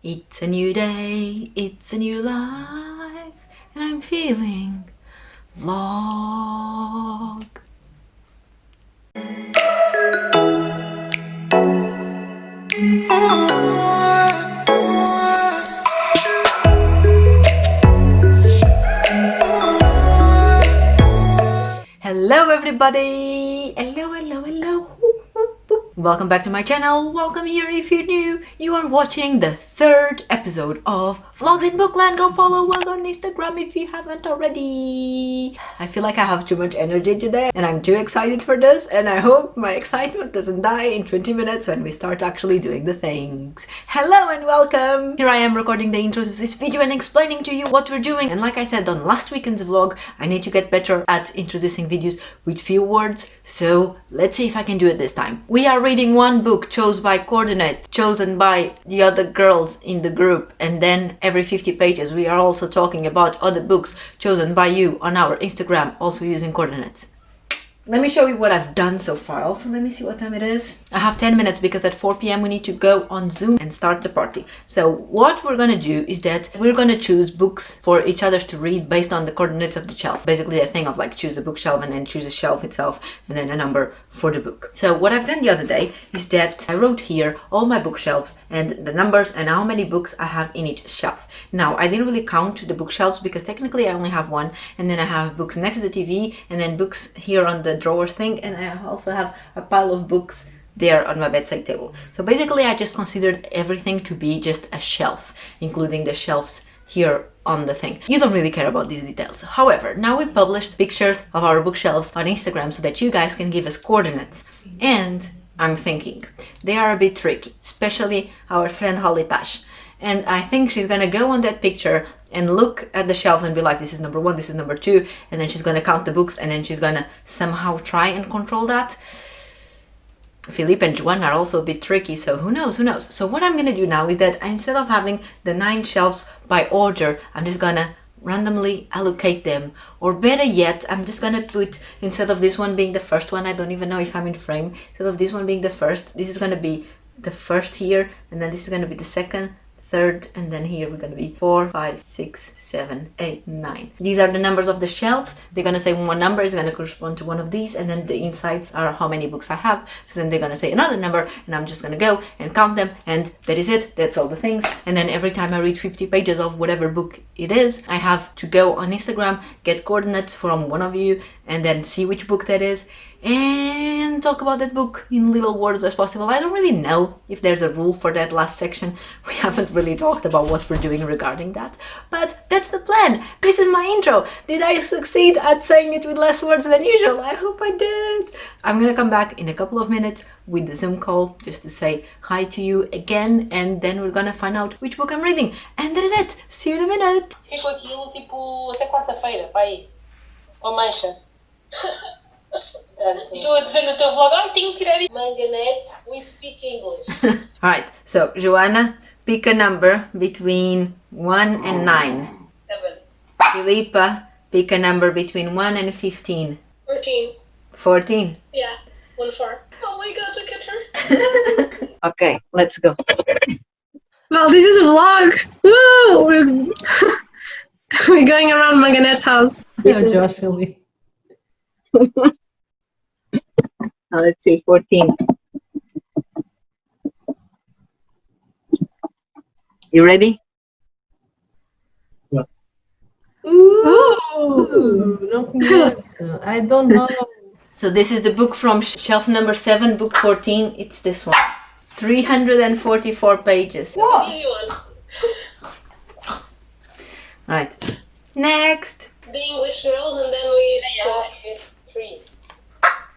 It's a new day, it's a new life, and I'm feeling vlog. Hello everybody! Hello. Welcome back to my channel. Welcome here if you're new. You are watching the third episode of Vlogs in Bookland. Go follow us on Instagram if you haven't already. I feel like I have too much energy today and I'm too excited for this, and I hope my excitement doesn't die in 20 minutes when we start actually doing the things. Hello and welcome! Here I am recording the intro to this video and explaining to you what we're doing. And like I said on last weekend's vlog, I need to get better at introducing videos with few words, so let's see if I can do it this time. We are reading one book chosen by coordinates, chosen by the other girls in the group, and then every 50 pages we are also talking about other books chosen by you on our Instagram, also using coordinates. Let me show you what I've done so far. Also, let me see what time it is. I have 10 minutes because at 4 p.m. we need to go on Zoom and start the party. So what we're gonna do is that we're gonna choose books for each other to read based on the coordinates of the shelf. Basically a thing of like choose a bookshelf and then choose a shelf itself and then a number for the book. So what I've done the other day is that I wrote here all my bookshelves and the numbers and how many books I have in each shelf. Now, I didn't really count the bookshelves because technically I only have one, and then I have books next to the TV and then books here on the drawers thing, and I also have a pile of books there on my bedside table. So basically I just considered everything to be just a shelf, including the shelves here on the thing. You don't really care about these details. However, now we published pictures of our bookshelves on Instagram so that you guys can give us coordinates. And I'm thinking they are a bit tricky, especially our friend Holly Tash. And I think she's gonna go on that picture and look at the shelves and be like, this is number 1, this is number 2, and then she's gonna count the books, and then she's gonna somehow try and control that. Philippe and Joanne are also a bit tricky, so who knows. So what I'm gonna do now is that instead of having the 9 shelves by order, I'm just gonna randomly allocate them, or better yet, I'm just gonna put, instead of this one being the first one, I don't even know if I'm in frame, instead of this one being the first, this is gonna be the first here, and then this is gonna be the second, third, and then here we're gonna be 4, 5, 6, 7, 8, 9. These are the numbers of the shelves. They're gonna say one number is gonna correspond to one of these, and then the insides are how many books I have. So then they're gonna say another number, and I'm just gonna go and count them, and that is it. That's all the things. And then every time I read 50 pages of whatever book it is, I have to go on Instagram, get coordinates from one of you, and then see which book that is, and talk about that book in little words as possible. I don't really know if there's a rule for that last section. We haven't really talked about what we're doing regarding that, but that's the plan. This is my intro. Did I succeed at saying it with less words than usual? I hope I did. I'm gonna come back in a couple of minutes with the Zoom call just to say hi to you again, and then we're gonna find out which book I'm reading. And that is it. See you in a minute. Fico aquilo tipo até quarta-feira, para aí. Ou mancha. Estou a dizer no teu vlog, tenho que tirar isso. Manganet, we speak English. Alright, so Joanna, pick a number between 1 and 9. 7. Filipa, pick a number between 1 and 15. 14. 14. Yeah, 1 4. Oh my god, look at her. Okay, let's go. Well, this is a vlog. Woo! We're going around Manganet's house. Yeah, Josh, Sylvie. Let's see, 14. You ready? Ooh, not yet. I don't know. So this is the book from shelf number 7, book 14. It's this one. 344 pages. Whoa. Easy one. Right. Next. The English girls, and then we switch 3.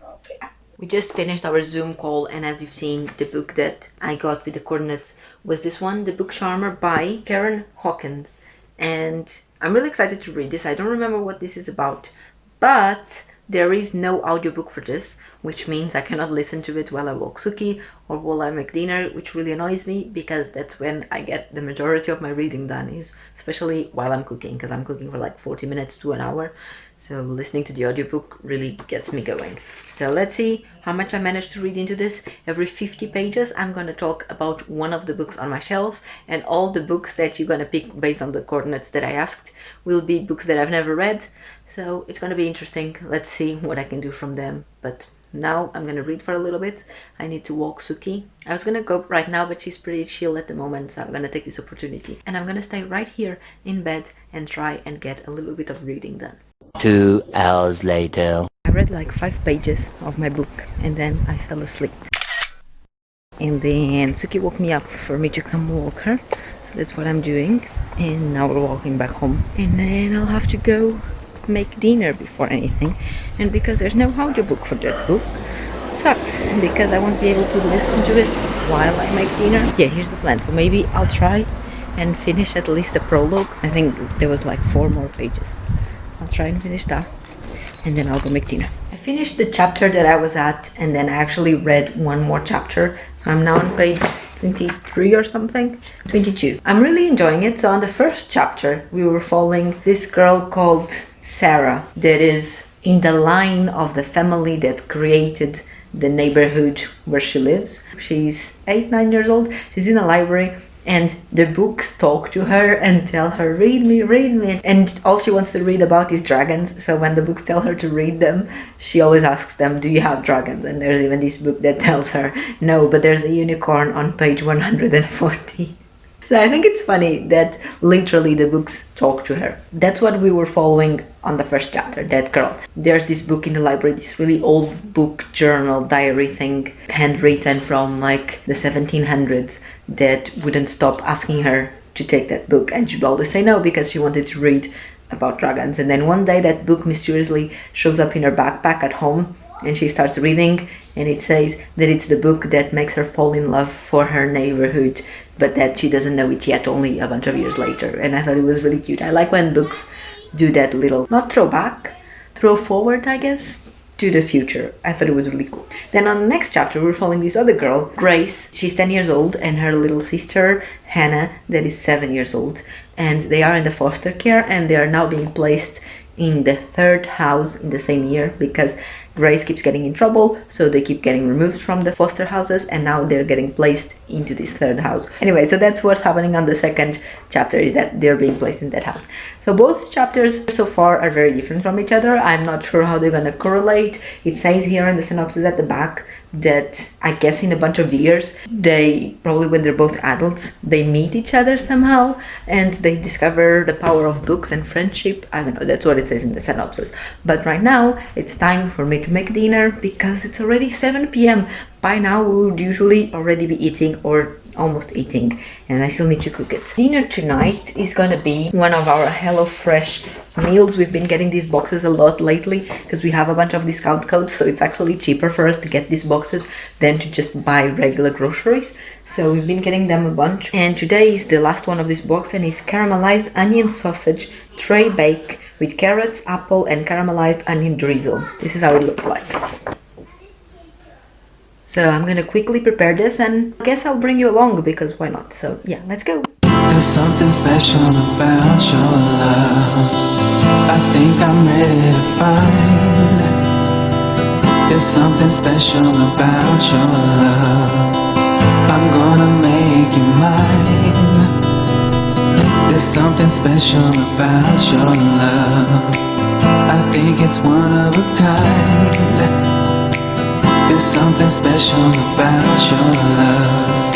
Okay. We just finished our Zoom call, and as you've seen, the book that I got with the coordinates was this one, The Book Charmer by Karen Hawkins. And I'm really excited to read this. I don't remember what this is about, but there is no audiobook for this. which means I cannot listen to it while I walk Suki or while I make dinner, which really annoys me because that's when I get the majority of my reading done, is especially while I'm cooking, because I'm cooking for like 40 minutes to an hour. So listening to the audiobook really gets me going. So let's see how much I managed to read into this. Every 50 pages, I'm going to talk about one of the books on my shelf, and all the books that you're going to pick based on the coordinates that I asked will be books that I've never read. So it's going to be interesting. Let's see what I can do from them. But now I'm going to read for a little bit. I need to walk Suki. I was going to go right now, but she's pretty chill at the moment, so I'm going to take this opportunity. And I'm going to stay right here in bed and try and get a little bit of reading done. 2 hours later. I read like 5 pages of my book and then I fell asleep. And then Suki woke me up for me to come walk her. So that's what I'm doing. And now we're walking back home. And then I'll have to go make dinner before anything. And because there's no audiobook for that book, sucks, because I won't be able to listen to it while I make dinner. Yeah, here's the plan. So maybe I'll try and finish at least the prologue. I think there was like 4 more pages. I'll try and finish that, and then I'll go make dinner. I finished the chapter that I was at, and then I actually read one more chapter. So I'm now on page 23 or something, 22. I'm really enjoying it. So on the first chapter, we were following this girl called Sarah that is in the line of the family that created the neighborhood where she lives. She's 8-9 years old. She's in a library, and the books talk to her and tell her, read me, and all she wants to read about is dragons. So when the books tell her to read them, she always asks them, do you have dragons? And there's even this book that tells her no, but there's a unicorn on page 140. So I think it's funny that literally the books talk to her. That's what we were following on the first chapter, that girl. There's this book in the library, this really old book, journal, diary thing, handwritten from like the 1700s, that wouldn't stop asking her to take that book. And she'd always say no because she wanted to read about dragons. And then one day that book mysteriously shows up in her backpack at home, and she starts reading, and it says that it's the book that makes her fall in love for her neighborhood, but that she doesn't know it yet, only a bunch of years later. And I thought it was really cute. I like when books do that little, not throw back, throw forward, I guess, to the future. I thought it was really cool. Then on the next chapter, we're following this other girl, Grace. She's 10 years old, and her little sister, Hannah, that is 7 years old. And they are in the foster care, and they are now being placed in the 3rd house in the same year because Grace keeps getting in trouble, so they keep getting removed from the foster houses, and now they're getting placed into this 3rd house. Anyway, so that's what's happening on the second chapter, is that they're being placed in that house. So both chapters so far are very different from each other. I'm not sure how they're gonna correlate. It says here in the synopsis at the back that I guess in a bunch of years, they probably, when they're both adults, they meet each other somehow and they discover the power of books and friendship. I don't know, that's what it says in the synopsis. But right now it's time for me to make dinner because it's already 7 p.m. By now we would usually already be eating or almost eating, and I still need to cook it. Dinner tonight is gonna be one of our HelloFresh meals. We've been getting these boxes a lot lately because we have a bunch of discount codes, so it's actually cheaper for us to get these boxes than to just buy regular groceries. So we've been getting them a bunch, and today is the last one of this box, and it's caramelized onion sausage tray bake with carrots, apple, and caramelized onion drizzle. This is how it looks like. So I'm gonna quickly prepare this, and I guess I'll bring you along because why not? So yeah, let's go. There's something special about your love. I think I'm ready to find. There's something special about your love. I'm gonna make you mine. There's something special about your love. I think it's one of a kind. There's something special about your love.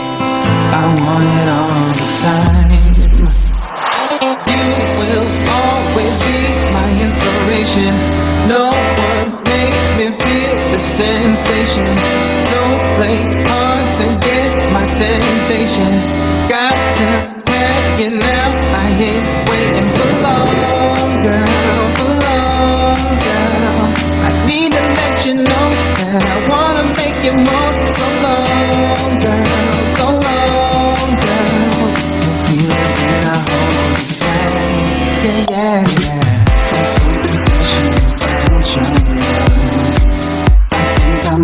I want it all the time. You will always be my inspiration. No one makes me feel the sensation. Don't play hard to get my temptation. Got to have you now. I ain't waiting for long, girl, for long, girl. I need to let you know that I wanna make you more. So long, girl, so long, girl. If you let I hold you tight, yeah, yeah, yeah. There's something special about your love. I think I'm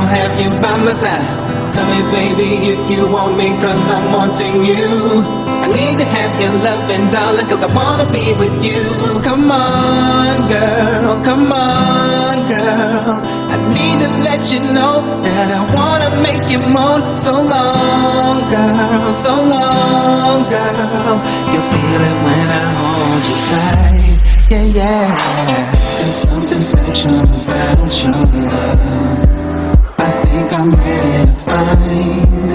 don't have you by my side. Tell me, baby, if you want me, cause I'm wanting you. I need to have your loving, darling, cause I wanna be with you. Come on, girl, come on, girl. I need to let you know that I wanna make you moan. So long, girl, so long, girl. You'll feel it when I hold you tight. Yeah, yeah. There's something special about your love. I think I'm ready to find.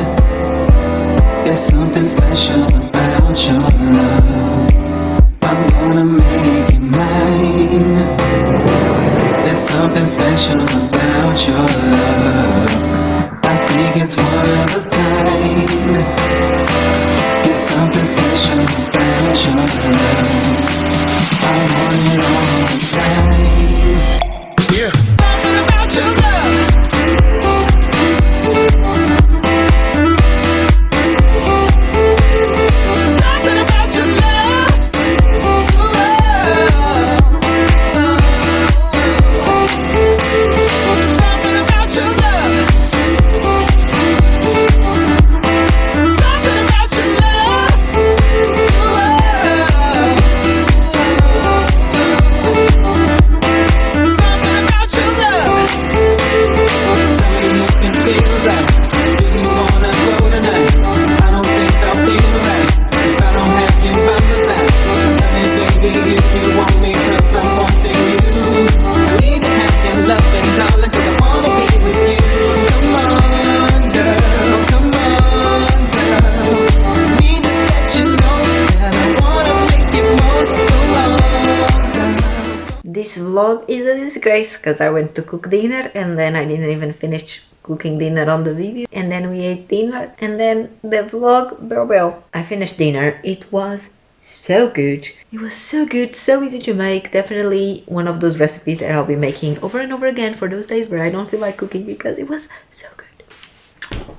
There's something special about your love. I'm gonna make it mine. There's something special about your love. I think it's one of a kind. There's something special about your love. I want it all the time. Yeah. Something about your love. Something about your love. Something about your love. Something about your love. Something about your love. Tell me what it feels like. Do you wanna go tonight? I don't think I'll feel right if I don't have you by my side. Tell me, baby, if you want me, cause I'm wanting you. I need to have your loving, darling, cause I wanna be with you. Come on, girl, come on, girl. Need to let you know that I wanna make you more. So long, girl. This vlog is a disgrace because I went to cook dinner and then I didn't even finish cooking dinner on the video, and then we ate dinner and then the vlog, well, I finished dinner. It was so good. It was so good, so easy to make. Definitely one of those recipes that I'll be making over and over again for those days where I don't feel like cooking because it was so good.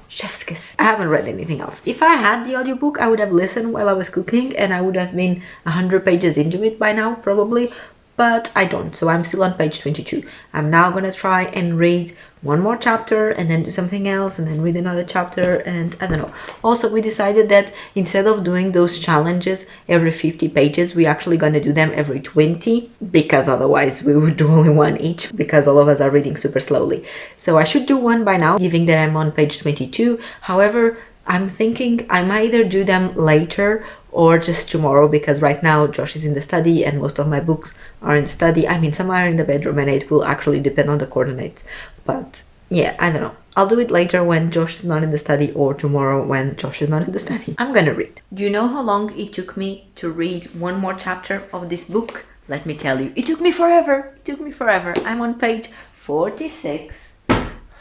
Chef's kiss. I haven't read anything else. If I had the audiobook, I would have listened while I was cooking and I would have been 100 pages into it by now, probably. But I don't, so I'm still on page 22. I'm now gonna try and read one more chapter and then do something else and then read another chapter, and I don't know. Also, we decided that instead of doing those challenges every 50 pages, we actually gonna do them every 20, because otherwise we would do only one each because all of us are reading super slowly. So I should do one by now, given that I'm on page 22. However, I'm thinking I might either do them later or just tomorrow, because right now Josh is in the study and most of my books are in the study. I mean, some are in the bedroom and it will actually depend on the coordinates. But yeah, I don't know. I'll do it later when Josh is not in the study, or tomorrow when Josh is not in the study. I'm gonna read. Do you know how long it took me to read one more chapter of this book? Let me tell you, it took me forever. It took me forever. I'm on page 46.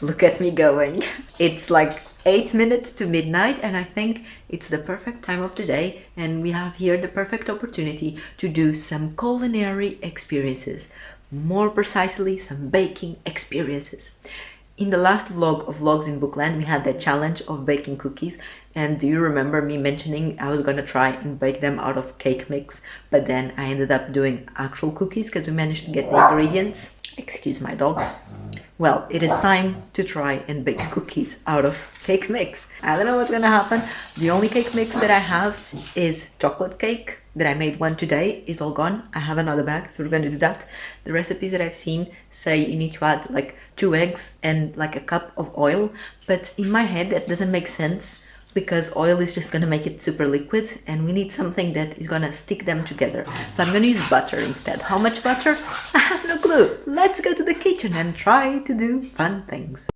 Look at me going. It's like 8 minutes to midnight and I think it's the perfect time of the day, and we have here the perfect opportunity to do some culinary experiences. More precisely, some baking experiences. In the last vlog of Vlogs in Bookland, we had that challenge of baking cookies, and do you remember me mentioning I was gonna try and bake them out of cake mix, but then I ended up doing actual cookies because we managed to get the ingredients. Excuse my dog. Well, it is time to try and bake cookies out of cake mix. I don't know what's gonna happen. The only cake mix that I have is chocolate cake that I made one today. Is all gone. I have another bag, so we're gonna do that. The recipes that I've seen say you need to add like 2 eggs and like a cup of oil, but in my head that doesn't make sense because oil is just gonna make it super liquid and we need something that is gonna stick them together. So I'm gonna use butter instead. How much butter? I have no clue. Let's go to the kitchen and try to do fun things.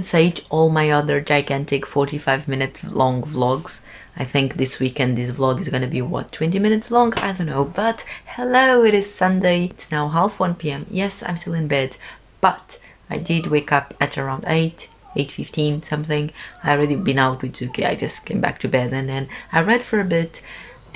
compensate all my other gigantic 45-minute long vlogs. I think this weekend this vlog is gonna be, what, 20 minutes long? I don't know, but hello, it is Sunday. It's now 1:30 p.m. Yes, I'm still in bed, but I did wake up at around 8:15 something. I already been out with Zuki. I just came back to bed and then I read for a bit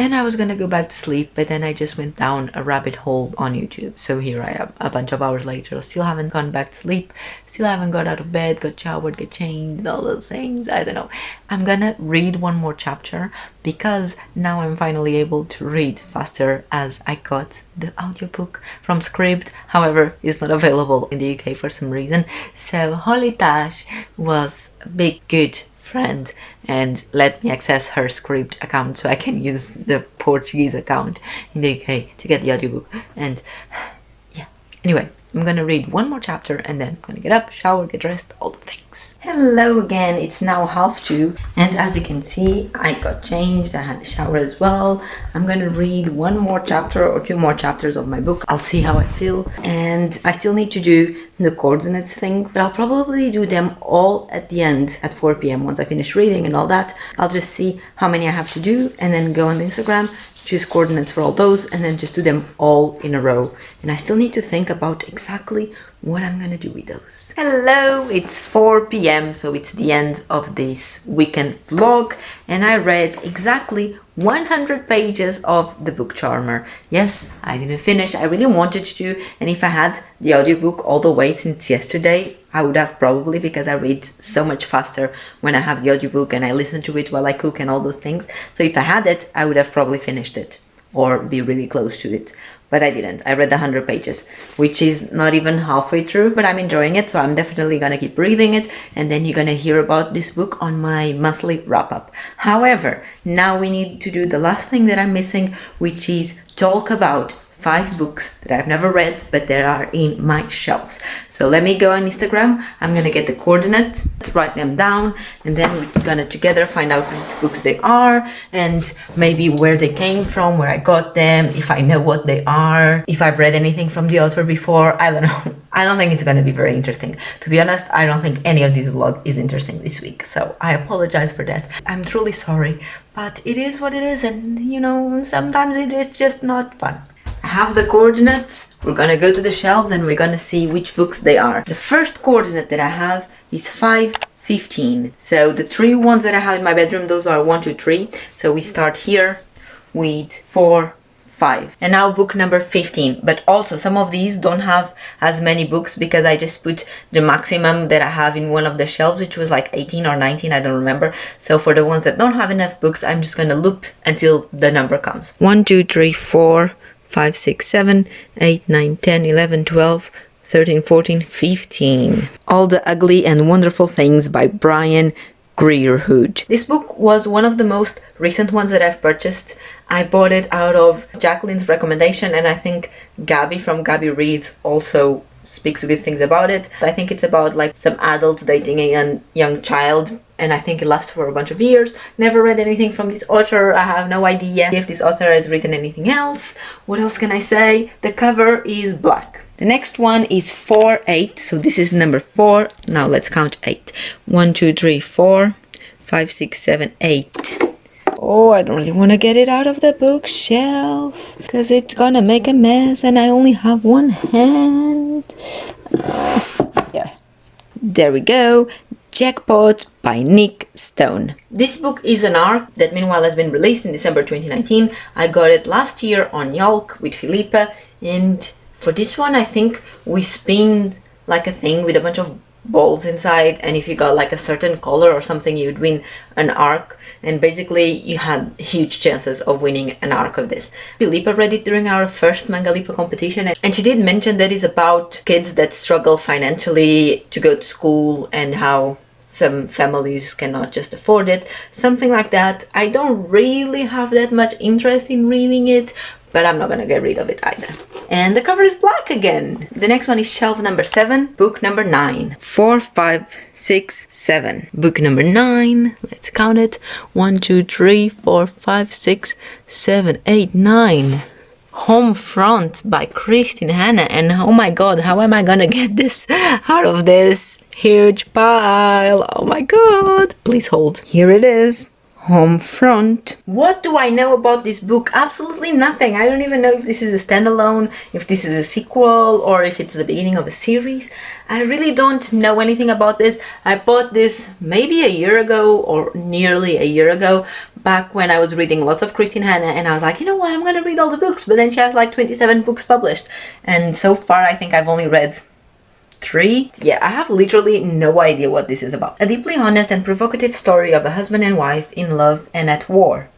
and I was gonna go back to sleep, but then I just went down a rabbit hole on YouTube. So here I am a bunch of hours later, still haven't gone back to sleep, still haven't got out of bed, got showered, got changed, all those things. I don't know. I'm gonna read one more chapter because now I'm finally able to read faster, as I got the audiobook from Scribd. However, it's not available in the UK for some reason. So Holly Tash was a big good friend and let me access her Scribd account so I can use the Portuguese account in the UK to get the audiobook. And yeah, anyway, I'm gonna read one more chapter and then I'm gonna get up, shower, get dressed, all the things. Hello again, it's now 1:30 and as you can see, I got changed, I had the shower as well. I'm gonna read one more chapter or two more chapters of my book. I'll see how I feel, and I still need to do the coordinates thing, but I'll probably do them all at the end at 4 p.m. once I finish reading and all that. I'll just see how many I have to do and then go on Instagram, choose coordinates for all those, and then just do them all in a row. And I still need to think about exactly what I'm gonna do with those. Hello, it's 4 p.m. so it's the end of this weekend vlog, and I read exactly 100 pages of the book Charmer. Yes, I didn't finish. I really wanted to, and if I had the audiobook all the way since yesterday, I would have probably, because I read so much faster when I have the audiobook and I listen to it while I cook and all those things. So if I had it, I would have probably finished it or be really close to it. But I didn't. I read 100 pages, which is not even halfway through, but I'm enjoying it, so I'm definitely gonna keep reading it, and then you're gonna hear about this book on my monthly wrap-up. However, now we need to do the last thing that I'm missing, which is talk about 5 books that I've never read, but that are in my shelves. So let me go on Instagram. I'm gonna get the coordinates, write them down, and then we're gonna together find out which books they are and maybe where they came from, where I got them, if I know what they are, if I've read anything from the author before. I don't know. I don't think it's gonna be very interesting. To be honest, I don't think any of this vlog is interesting this week, so I apologize for that. I'm truly sorry, but it is what it is, and you know, sometimes it is just not fun. I have the coordinates. We're gonna go to the shelves and we're gonna see which books they are. The first coordinate that I have is 5:15. So the 3 ones that I have in my bedroom, those are 1, 2, 3. So we start here with 4, 5. And now book number 15. But also some of these don't have as many books because I just put the maximum that I have in one of the shelves, which was like 18 or 19, I don't remember. So for the ones that don't have enough books, I'm just gonna loop until the number comes. 1, 2, 3, 4, 5, 6, 7, 8, 9, 10, 11, 12, 13, 14, 15. All the Ugly and Wonderful Things by Brian Greerhood. This book was one of the most recent ones that I've purchased. I bought it out of Jacqueline's recommendation, and I think Gabby from Gabby Reads also speaks good things about it. I think it's about like some adults dating a young child, and I think it lasts for a bunch of years. Never read anything from this author. I have no idea if this author has written anything else. What else can I say? The cover is black. The next one is 4-8, so this is number 4. Now let's count 8. 1, 2, 3, 4, 5, 6, 7, 8. Oh, I don't really want to get it out of the bookshelf because it's gonna make a mess and I only have one hand. Yeah. There we go. Jackpot by Nick Stone. This book is an ARC that meanwhile has been released in December 2019. I got it last year on Yalk with Philippa, and for this one I think we spinned like a thing with a bunch of balls inside, and if you got like a certain color or something you'd win an ARC, and basically you had huge chances of winning an ARC of this. Philippa read it during our first Mangalipa competition, and she did mention that it's about kids that struggle financially to go to school and how some families cannot just afford it, something like that. I don't really have that much interest in reading it, but I'm not gonna get rid of it either. And the cover is black again. The next one is shelf number 7, book number 9. 4, 5, 6, 7. Book number 9. Let's count it. 1, 2, 3, 4, 5, 6, 7, 8, 9. Home Front by Christine Hanna, and oh my god, how am I gonna get this out of this huge pile? Oh my god, please hold. Here it is. Home Front. What do I know about this book? Absolutely nothing. I don't even know if this is a standalone, if this is a sequel, or if it's the beginning of a series. I really don't know anything about this. I bought this maybe a year ago, or nearly a year ago, back when I was reading lots of Christine Hanna, and I was like, you know what, I'm gonna read all the books, but then she has like 27 books published, and so far I think I've only read 3? Yeah, I have literally no idea what this is about. A deeply honest and provocative story of a husband and wife in love and at war.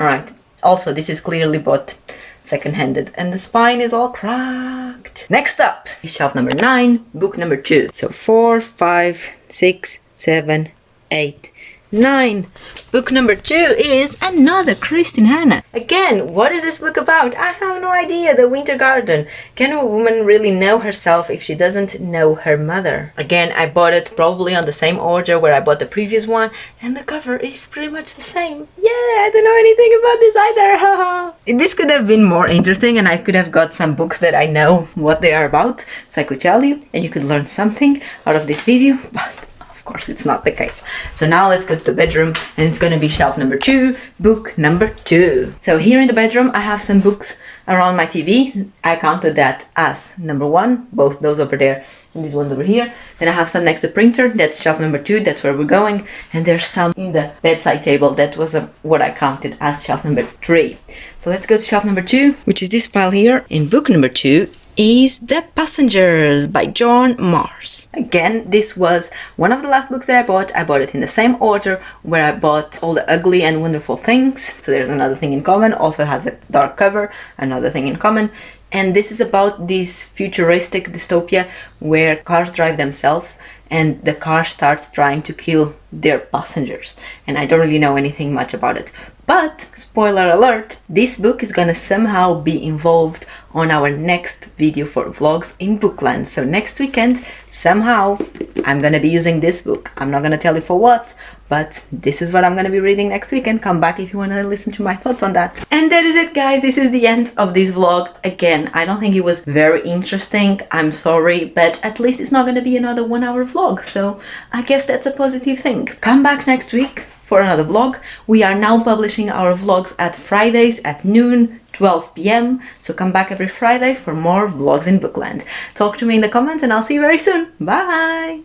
Alright, also this is clearly bought second-handed and the spine is all cracked. Next up, shelf number 9, book number 2. So 4, 5, 6, 7, 8, 9. Book number 2 is another Christine Hanna. Again, what is this book about? I have no idea. The Winter Garden. Can a woman really know herself if she doesn't know her mother? Again, I bought it probably on the same order where I bought the previous one, and the cover is pretty much the same. Yeah, I don't know anything about this either. This could have been more interesting, and I could have got some books that I know what they are about, so I could tell you, and you could learn something out of this video, but of course it's not the case. So now let's go to the bedroom, and it's gonna be shelf number 2, book number 2. So here in the bedroom I have some books around my TV. I counted that as number 1, both those over there and these ones over here. Then I have some next to printer, that's shelf number 2, that's where we're going. And there's some in the bedside table, that was what I counted as shelf number 3. So let's go to shelf number 2, which is this pile here. In book number 2 is The Passengers by John Mars. Again, this was one of the last books that I bought. I bought it in the same order where I bought All the Ugly and Wonderful Things. So there's another thing in common. Also has a dark cover, another thing in common. And this is about this futuristic dystopia where cars drive themselves and the car starts trying to kill their passengers. And I don't really know anything much about it. But, spoiler alert, this book is gonna somehow be involved on our next video for Vlogs in Bookland. So next weekend, somehow, I'm gonna be using this book. I'm not gonna tell you for what, but this is what I'm gonna be reading next weekend. Come back if you wanna listen to my thoughts on that. And that is it, guys. This is the end of this vlog. Again, I don't think it was very interesting. I'm sorry, but at least it's not gonna be another 1-hour vlog. So I guess that's a positive thing. Come back next week for another vlog. We are now publishing our vlogs at Fridays at noon, 12 p.m. So come back every Friday for more vlogs in Bookland. Talk to me in the comments and I'll see you very soon. Bye!